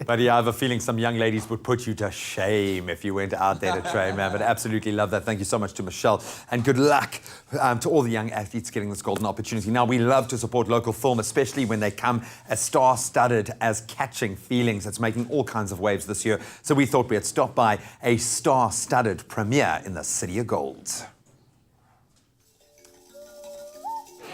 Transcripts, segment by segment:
But yeah, I have a feeling some young ladies would put you to shame if you went out there to train, man. But absolutely love that. Thank you so much to Michelle. And good luck to all the young athletes getting this golden opportunity. Now, we love to support local film, especially when they come as star-studded as Catching Feelings. It's making all kinds of waves this year. So we thought we'd stop by a star-studded premiere in the City of Gold.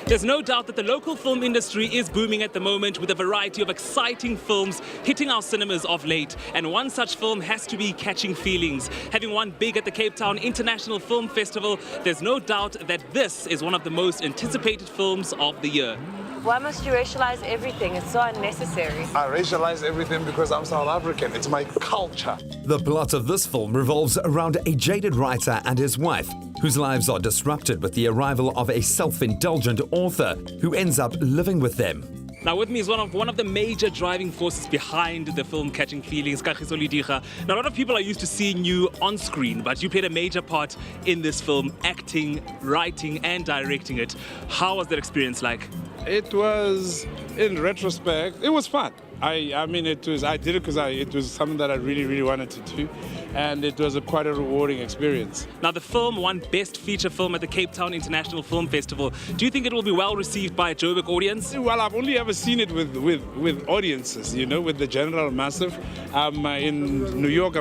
There's no doubt that the local film industry is booming at the moment with a variety of exciting films hitting our cinemas of late. And one such film has to be Catching Feelings. Having won big at the Cape Town International Film Festival, there's no doubt that this is one of the most anticipated films of the year. Why must you racialize everything? It's so unnecessary. I racialize everything because I'm South African. It's my culture. The plot of this film revolves around a jaded writer and his wife, whose lives are disrupted with the arrival of a self-indulgent author who ends up living with them. Now with me is one of the major driving forces behind the film Catching Feelings, Kagiso Lidiga. Now a lot of people are used to seeing you on screen, but you played a major part in this film, acting, writing and directing it. How was that experience like? It was, in retrospect, it was fun. I mean, I did it because it was something that I really wanted to do, and it was quite a rewarding experience. Now, the film won Best Feature Film at the Cape Town International Film Festival. Do you think it will be well received by a Joburg audience? Well, I've only ever seen it with audiences, you know, with the general massive. In New York,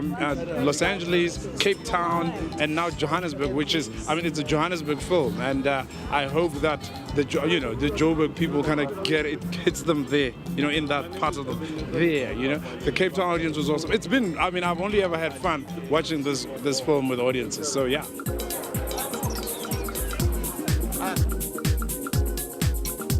Los Angeles, Cape Town, and now Johannesburg, which is, I mean, it's a Johannesburg film, and I hope that the Joburg people kind of get it, hits them there, you know, in that part of there, you know. The Cape Town audience was awesome. It's been, I mean, I've only ever had fun watching this film with audiences, so yeah.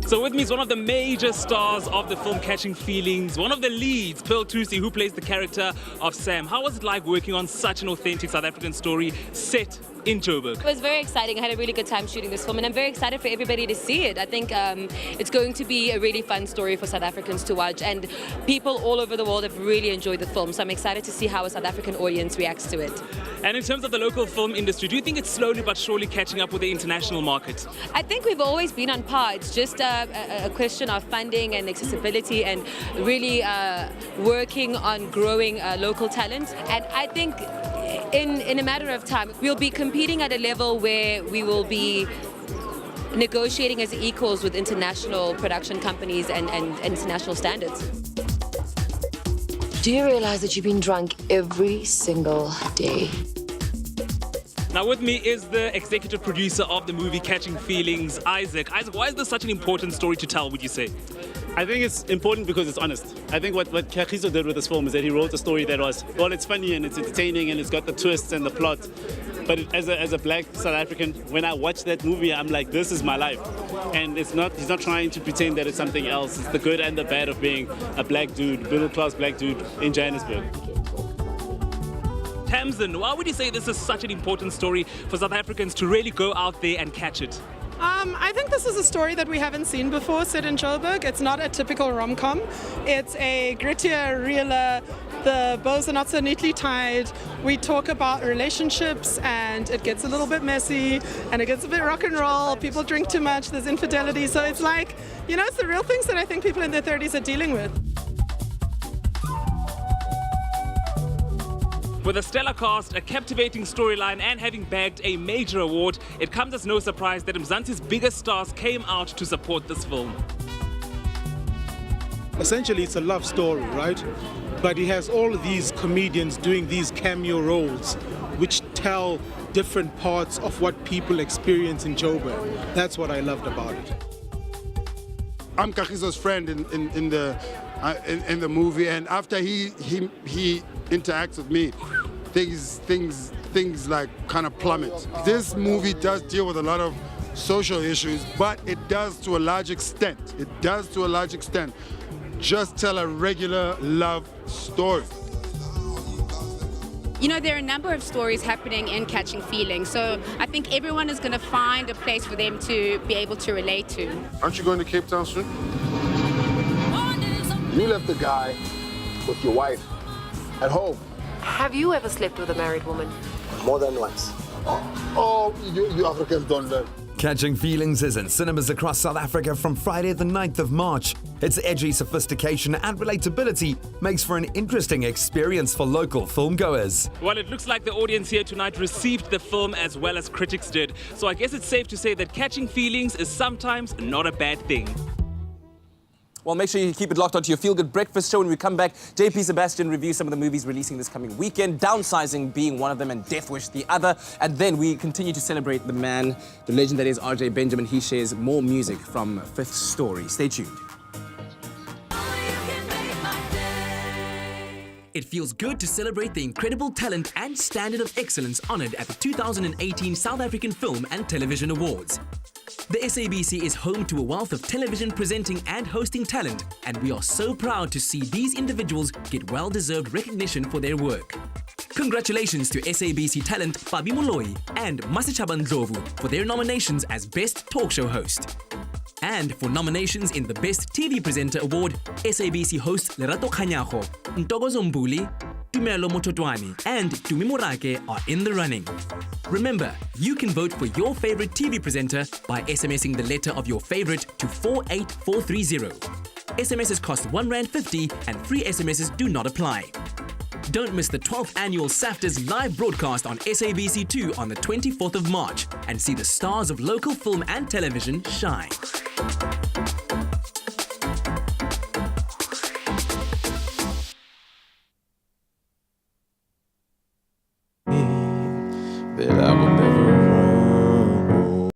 So with me is one of the major stars of the film Catching Feelings, one of the leads, Pearl Thusi, who plays the character of Sam. How was it like working on such an authentic South African story set in Joburg? It was very exciting. I had a really good time shooting this film, and I'm very excited for everybody to see it. I think it's going to be a really fun story for South Africans to watch, and people all over the world have really enjoyed the film, so I'm excited to see how a South African audience reacts to it. And in terms of the local film industry, do you think it's slowly but surely catching up with the international market? I think we've always been on par. It's just a question of funding and accessibility and really working on growing local talent. And I think in a matter of time, we'll be competing at a level where we will be negotiating as equals with international production companies and international standards. Do you realize that you've been drunk every single day? Now with me is the executive producer of the movie Catching Feelings, Isaac. Isaac, why is this such an important story to tell, would you say? I think it's important because it's honest. I think what Kagiso did with this film is that he wrote a story that was, well, it's funny and it's entertaining and it's got the twists and the plot. But as a black South African, when I watch that movie, I'm like, this is my life. And he's not trying to pretend that it's something else. It's the good and the bad of being a black dude, middle-class black dude in Johannesburg. Tamsin, why would you say this is such an important story for South Africans to really go out there and catch it? I think this is a story that we haven't seen before set in Joburg. It's not a typical rom-com. It's a grittier, realer, the bows are not so neatly tied. We talk about relationships and it gets a little bit messy and it gets a bit rock and roll. People drink too much, there's infidelity. So it's like, you know, it's the real things that I think people in their 30s are dealing with. With a stellar cast, a captivating storyline, and having bagged a major award, it comes as no surprise that Mzansi's biggest stars came out to support this film. Essentially, it's a love story, right? But he has all of these comedians doing these cameo roles, which tell different parts of what people experience in Joburg. That's what I loved about it. I'm Kagiso's friend in the movie, and after he interacts with me, things like kind of plummet. This movie does deal with a lot of social issues, but it does to a large extent. Just tell a regular love story. You know, there are a number of stories happening in Catching Feelings, so I think everyone is going to find a place for them to be able to relate to. Aren't you going to Cape Town soon? You left the guy with your wife at home. Have you ever slept with a married woman? More than once. Oh, you Africans don't learn. Catching Feelings is in cinemas across South Africa from Friday the 9th of March. Its edgy sophistication and relatability makes for an interesting experience for local filmgoers. Well, it looks like the audience here tonight received the film as well as critics did. So I guess it's safe to say that catching feelings is sometimes not a bad thing. Well, make sure you keep it locked onto your Feel Good Breakfast show. When we come back, JP Sebastian reviews some of the movies releasing this coming weekend, Downsizing being one of them and Death Wish the other. And then we continue to celebrate the man, the legend that is RJ Benjamin. He shares more music from Fifth Story. Stay tuned. It feels good to celebrate the incredible talent and standard of excellence honoured at the 2018 South African Film and Television Awards. The SABC is home to a wealth of television presenting and hosting talent, and we are so proud to see these individuals get well-deserved recognition for their work. Congratulations to SABC talent Fabi Moloi and Masichaba Ndlovu for their nominations as Best Talk Show Host. And for nominations in the Best TV Presenter Award, SABC hosts Lerato Khanyago, Ntokozo Mbuli, Tumelo Mototwani, and Tumi Morake are in the running. Remember, you can vote for your favorite TV presenter by SMSing the letter of your favorite to 48430. SMSs cost R1.50 and free SMSs do not apply. Don't miss the 12th annual SAFTA's live broadcast on SABC2 on the 24th of March and see the stars of local film and television shine.